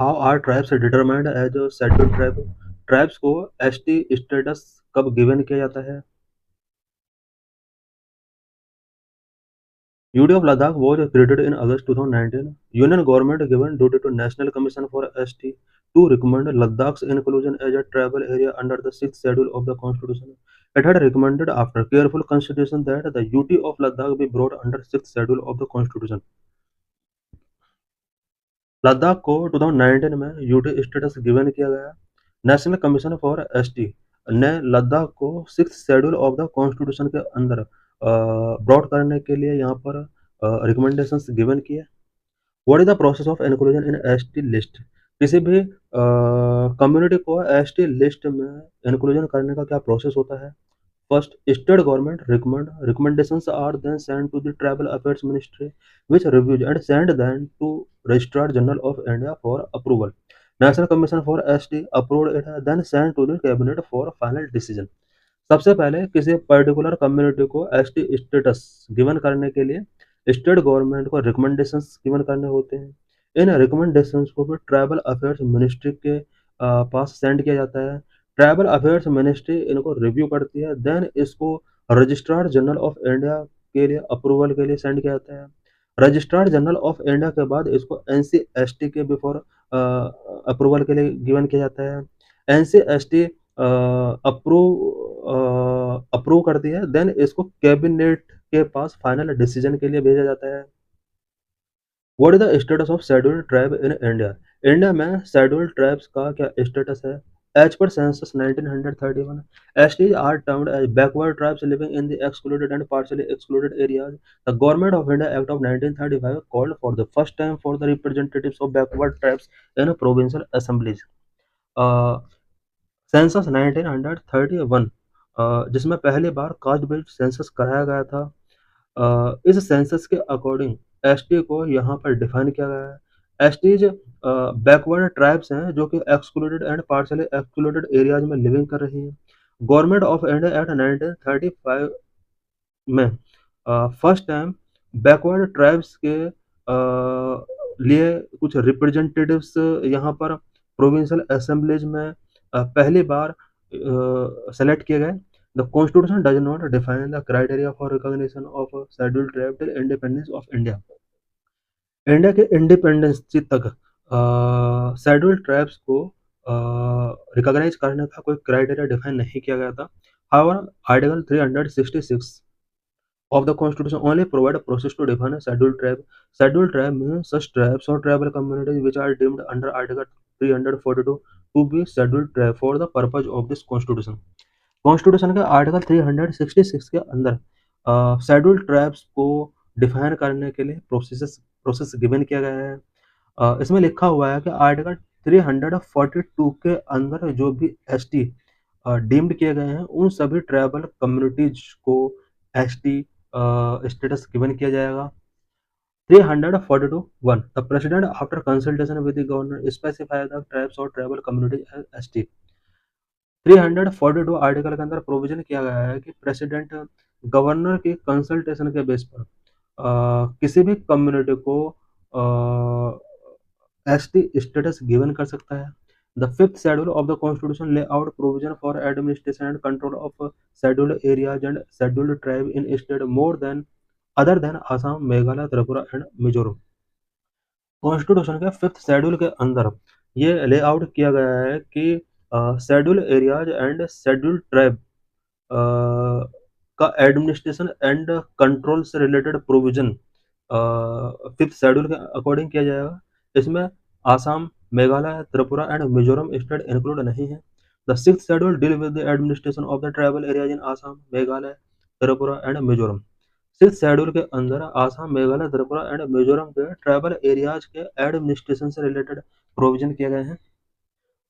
How are tribes determined as a scheduled tribe? Tribes को ST status कब given किया जाता है? UT of Ladakh was created in August 2019. Union government given duty to National Commission for ST to recommend Ladakh's inclusion as a tribal area under the 6th schedule of the Constitution. It had recommended after careful consideration that the UT of Ladakh be brought under 6th schedule of the Constitution. Ladakh को 2019 में UT status given किया गया। National commission for ST ने लद्दाख को 6th schedule of the constitution के अंदर broad करने के लिए यहाँ पर रिकमेंडेशंस गिवन किए। What is the process of inclusion in ST list? किसी भी कम्युनिटी को एसटी लिस्ट में इंक्लूजन करने का क्या प्रोसेस होता है? First, state government recommendations are then sent to the Tribal Affairs Ministry, which reviews and send them to Registrar General of India for approval. National Commission for ST approved it, then sent to the Cabinet for final decision. सबसे पहले किसी particular community को ST status given करने के लिए state government को recommendations given करने होते हैं। इन रिकमेंडेशंस को फिर ट्राइबल अफेयर्स मिनिस्ट्री के पास सेंड किया जाता है। ट्राइबल अफेयर्स मिनिस्ट्री इनको रिव्यू करती है, देन इसको रजिस्ट्रार जनरल ऑफ इंडिया के लिए अप्रूवल के लिए सेंड किया जाता है। रजिस्ट्रार जनरल ऑफ इंडिया के बाद इसको NCST के बिफोर अप्रूवल के लिए गिवन किया जाता है। NCST अप्रूव करती है, देन इसको कैबिनेट के पास फाइनल डिसीजन के लिए भेजा जाता है। What is the status of scheduled tribe in India? India में शेड्यूल्ड ट्राइब्स का क्या स्टेटस है? As per census 1931, STs are termed as backward tribes living in the excluded and partially excluded areas. The Government of India Act of 1935 called for the first time for the representatives of backward tribes in provincial assemblies. Census 1931 जिसमें पहली बार caste based census कराया गया था। इस census के according ST को यहाँ पर डिफाइन किया गया है। एसटीज बैकवर्ड ट्राइब्स हैं जो कि excluded and partially excluded areas में लिविंग कर रही हैं। गवर्नमेंट ऑफ इंडिया एक्ट 1935 में फर्स्ट टाइम बैकवर्ड ट्राइब्स के लिए कुछ रिप्रेजेंटेटिव्स यहाँ पर प्रोविंशियल असेंबलीज में पहली बार सेलेक्ट किए गए। The constitution does not define the criteria for recognition of scheduled tribe till independence of India. India के इंडिपेंडेंस तक शेड्यूल्ड ट्राइब्स को रिकॉग्नाइज करने का कोई क्राइटेरिया डिफाइन नहीं किया गया था। However article 366 of the constitution only provide a process to define a scheduled tribe. Scheduled tribe means such tribes or tribal communities which are deemed under article 342 to be scheduled tribe for the purpose of this constitution. Constitution के article 366 के अंदर scheduled tribes को define करने के लिए process given किया गया है। इसमें लिखा हुआ है कि आर्टिकल 342 के अंदर जो भी एसटी डीम्ड किए गए हैं उन सभी ट्राइबल कम्युनिटीज को एसटी स्टेटस गिवन किया जाएगा। 342(1) The president after consultation with the governor specify the tribes or tribal communities as ST। 342 article के अंदर प्रोविजन किया गया है कि प्रेसिडेंट गवर्नर की कंसल्टेशन के बेस पर किसी भी कम्युनिटी को एसटी स्टेटस गिवन कर सकता है। The fifth schedule of the constitution lay out provision for administration and control of scheduled areas and scheduled tribe in state more than other than Assam, Meghalaya, Tripura and Mizoram. Constitution के 5th schedule के अंदर ये ले out किया गया है कि schedule areas and schedule tribe का एडमिनिस्ट्रेशन एंड कंट्रोल से रिलेटेड प्रोविजन 5th शेड्यूल के अकॉर्डिंग किया जाएगा। इसमें Assam, Meghalaya, Tripura and Mizoram state include नहीं है। The 6th schedule deal with the administration of the tribal areas in Assam, Meghalaya, Tripura and Mizoram. 6th schedule के अंदर आसाम, मेघालय, त्रिपुरा एंड मिजोरम के ट्राइबल एरियाज के एडमिनिस्ट्रेशन से रिलेटेड प्रोविजन किए गए हैं।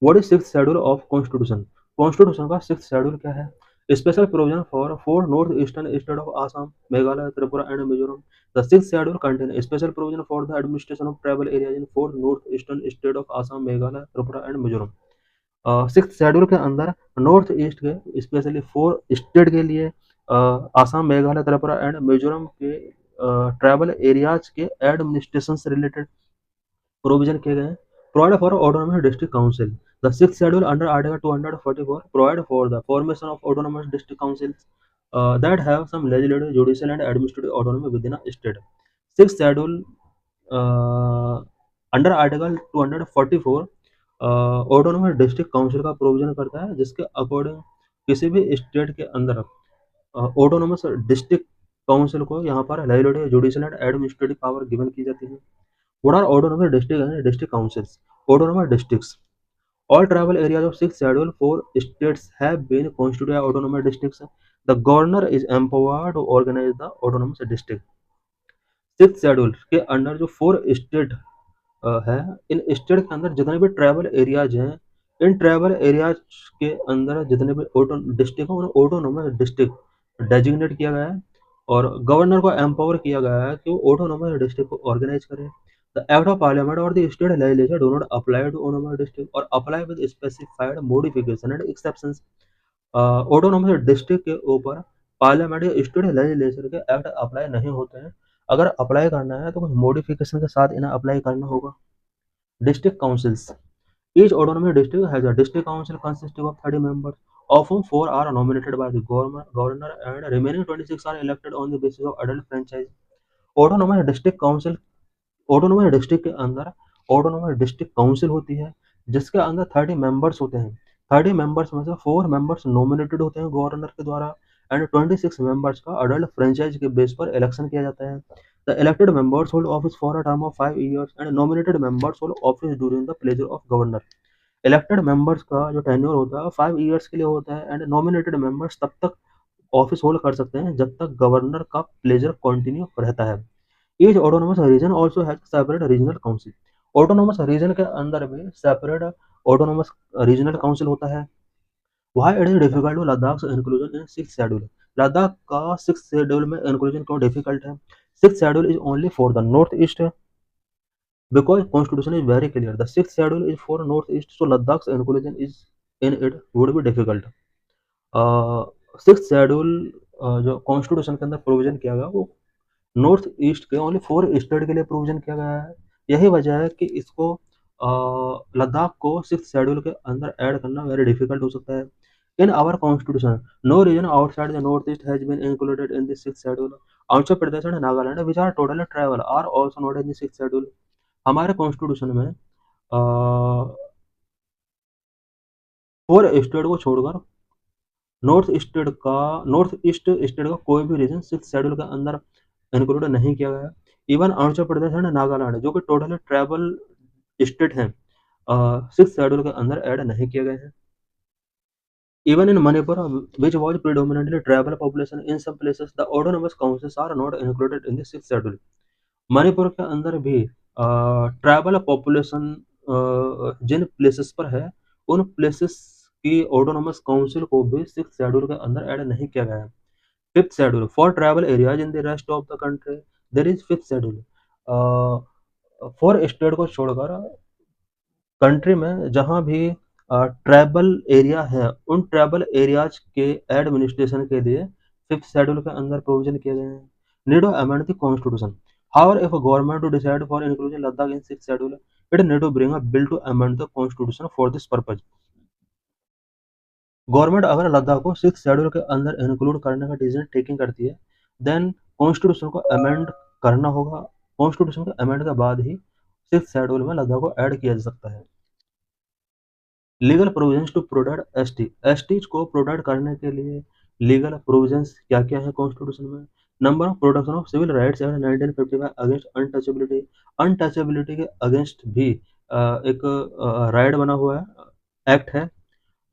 What is 6th schedule of constitution? Constitution का 6th शेड्यूल क्या है? Special provision for 4 north eastern state of Assam, Meghalaya, Tripura and Mizoram. The 6th schedule contain special provision for the administration of tribal areas in 4 north eastern state of Assam, Meghalaya, Tripura and Mizoram. 6th schedule के अंदर north east के specially 4 state के लिए Assam, Meghalaya, Tripura and Mizoram के tribal areas के administration से related provision किए गए हैं। Provide for autonomous district council. The sixth schedule under Article 244 provide for the formation of autonomous district councils that have some legislative, judicial, and administrative autonomy within a state. Sixth schedule uh, under Article 244 autonomous district council का provision करता है जिसके according किसी भी state के अंदर autonomous district council को यहाँ पर legislative, judicial and administrative power given की जाती है। What are autonomous district and district councils? Autonomous districts, all tribal areas of sixth schedule four states have been constituted as autonomous districts. The governor is empowered to organize the autonomous district. Six schedule के under जो four state है, इन state के अंदर जितने भी tribal areas हैं, in tribal areas के अंदर जितने भी डिस्ट्रिक्ट हैं उन्हें ऑटोनोमस डिस्ट्रिक्ट डेजिग्नेट किया गया है और गवर्नर को एम्पावर किया गया है कि वो ऑटोनोमस डिस्ट्रिक्ट को ऑर्गेनाइज करे। द एक्ट ऑफ पार्लियामेंट और the state legislature do not apply to autonomous district और apply with specified modification and exceptions. Autonomous district के ऊपर पार्लियामेंट या स्टेट लेजिस्लेचर के एक्ट अप्लाई नहीं होते हैं। अगर अप्लाई करना है तो कुछ मॉडिफिकेशन के साथ इन्हें अप्लाई करना होगा। District councils. Each autonomous district has a district council consisting of 30 members, of whom 4 are nominated by the governor and remaining 26 are elected on the basis of adult franchise. Autonomous district council, autonomous district के अंदर autonomous district council होती है जिसके अंदर 30 members होते हैं। 30 members में से 4 members nominated होते हैं गवर्नर के द्वारा एंड 26 members का अडल्ट फ्रेंचाइज के बेस पर इलेक्शन किया जाता है। The elected members hold office for a term of 5 years and nominated members hold office during the pleasure of governor. Elected members का जो टेन्योर होता है 5 इयर्स के लिए होता है एंड नॉमिनेटेड मेंबर्स तब तक ऑफिस होल्ड कर सकते हैं जब तक गवर्नर का प्लेजर कंटिन्यू रहता है। Each autonomous region also has separate regional council. Autonomous region के अंदर भी सेपरेट ऑटोनोमस रीजनल काउंसिल होता है। Why it is difficult to Ladakh's inclusion in sixth schedule? Ladakh का सिक्स शेड्यूल में इंक्लूजन क्यों डिफिकल्ट है? Six schedule is only for the north east because constitution is very clear. The sixth schedule is for northeast, so Ladakh's inclusion is in it would be difficult. Six schedule जो constitution के अंदर provision किया गया वो north east के only 4 state के लिए provision किया गया है। यही वजह है कि इसको लद्दाख को सिक्स शेड्यूल के अंदर ऐड करना वेरी डिफिकल्ट हो सकता है। In our constitution no region outside the north east has been included in this six schedule. Arunachal Pradesh and Nagaland which are totally tribal are also not in the six schedule. हमारे constitution में 4 state को छोड़कर north east state का कोई भी reason six schedule के अंदर include नहीं किया गया। इवन अरुणाचल प्रदेश एंड नागालैंड जो कि टोटली ट्राइबल स्टेट हैं सिक्स शेड्यूल के अंदर ऐड नहीं किए गए हैं। Even in Manipur, which was predominantly tribal population, in some places the autonomous councils are not included in the sixth schedule. Manipur के अंदर भी ट्राइबल पॉपुलेशन जिन प्लेसेस पर है उन प्लेसेस की ऑटोनोमस काउंसिल को भी सिक्स शेड्यूल के अंदर ऐड नहीं किया गया है। Fifth schedule for tribal areas in the rest of the country there is fifth schedule. For state को छोड़कर कंट्री में जहां भी ट्राइबल एरिया है उन ट्राइबल एरियाज के एडमिनिस्ट्रेशन के लिए फिफ्थ शेड्यूल के अंदर प्रोविजन किए गए हैं। Need to amend the constitution. However, if a government to decide for including Ladakh in sixth schedule, it need to bring a bill to amend the constitution for this purpose. Government अगर लद्दाख को six schedule के अंदर include करने का decision taking करती है then constitution को amend करना होगा। कॉन्स्टिट्यूशन के अमेंड के बाद ही सिक्स शेड्यूल में लद्दाख को ऐड किया जा सकता है। Legal provisions to protect ST. STs को प्रोटेक्ट करने के लिए लीगल प्रोविजंस क्या क्या है कॉन्स्टिट्यूशन में? Number of protection of civil rights act 1955 against untouchability. Untouchability के अगेंस्ट भी एक राइट बना हुआ है, एक्ट है।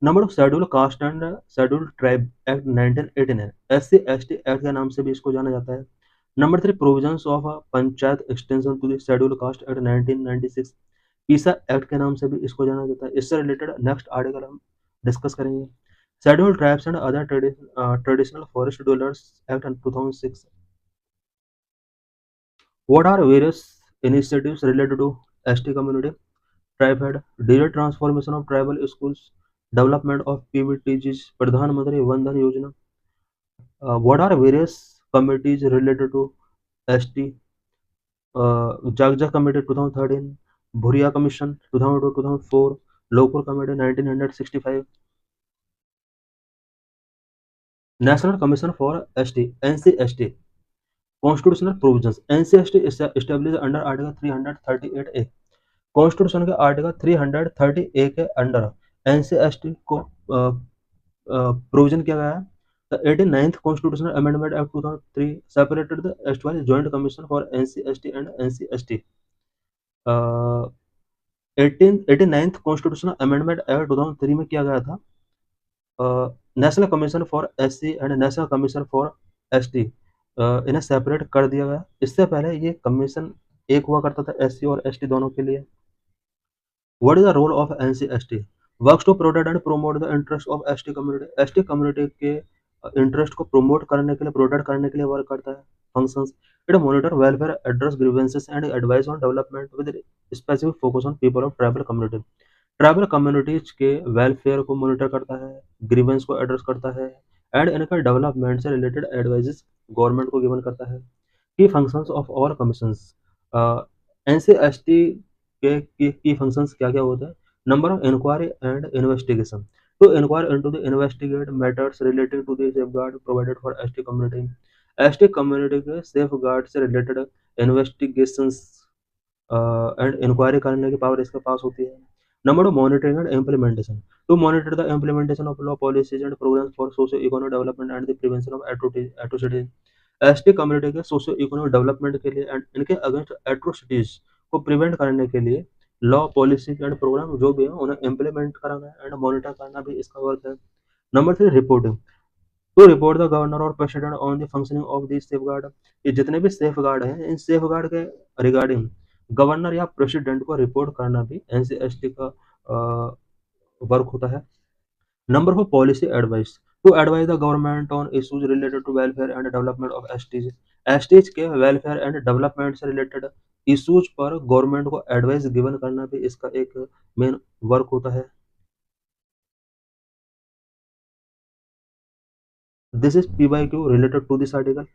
Number of schedule caste and schedule tribe act 1989 SC ST act के नाम से भी इसको जाना जाता है। Number 3 provisions of panchayat extension to the schedule caste act 1996 PESA act के नाम से भी इसको जाना जाता है। इससे रिलेटेड नेक्स्ट आर्टिकल हम डिस्कस करेंगे। Schedule tribes and other traditional forest dwellers act 2006। What are various initiatives related to ST community? Tribe head, digital transformation of tribal schools, development of PVTGs, Pradhan Mantri Vandhan Yojana. What are various committees related to ST? Jagja Committee 2013, Bhuria commission 2002-2004, Lokpur committee 1965, national commission for ST NCST, constitutional provisions NCST establish under article 338 A, constitution के article 330 A के under NCST को provision किया गया है। The 89th constitutional amendment act 2003 separated the erstwhile joint commission for NCST and NCST. 89th constitutional amendment act 2003 में किया गया था national commission for SC and national commission for ST, इन्हें सेपरेट कर दिया गया। इससे पहले ये कमीशन एक हुआ करता था एससी और एसटी दोनों के लिए। What is the role of NCST? Works to protect and promote the interest of ST community, ST community के इंटरेस्ट को प्रमोट करने के लिए, प्रोटेक्ट करने के लिए वर्क करता है। Functions, it monitor welfare, address grievances and advice on development with specific focus on people of tribal community. Tribal communities के वेलफेयर को मॉनिटर करता है, ग्रीवेंस को एड्रेस करता है एंड इनका डेवलपमेंट से रिलेटेड एडवाइजेस गवर्नमेंट को गिवन करता है। Key functions of all commissions, NCST के की फंक्शंस क्या क्या होते हैं? Number of inquiry and investigation, to inquire into the investigate matters relating to the safeguard provided for ST community, ST community के safeguard से related investigations and inquiry करने की power इसके पास होती है। Number of monitoring and implementation, to monitor the implementation of law policies and programmes for socio economic development and the prevention of atrocities, ST community के socio economic development के लिए and इनके अगेंस्ट एट्रोसिटीज को prevent करने के लिए law policy and programme जो भी है उन्हें इम्प्लीमेंट कराना है एंड मॉनिटर करना भी इसका वर्क है। Number 3 reporting, to report the governor और president on the functioning of this safeguard, ये जितने भी सेफ गार्ड हैं इन सेफ गार्ड के रिगार्डिंग गवर्नर या प्रेसिडेंट को रिपोर्ट करना भी एनसीएसटी का वर्क होता है। Number four policy advice, to advise the government on issues related to welfare and development of STs, STs के वेलफेयर एंड डेवलपमेंट से रिलेटेड इश्यूज पर गवर्नमेंट को एडवाइस गिवन करना भी इसका एक मेन वर्क होता है। This is p by q related to this article.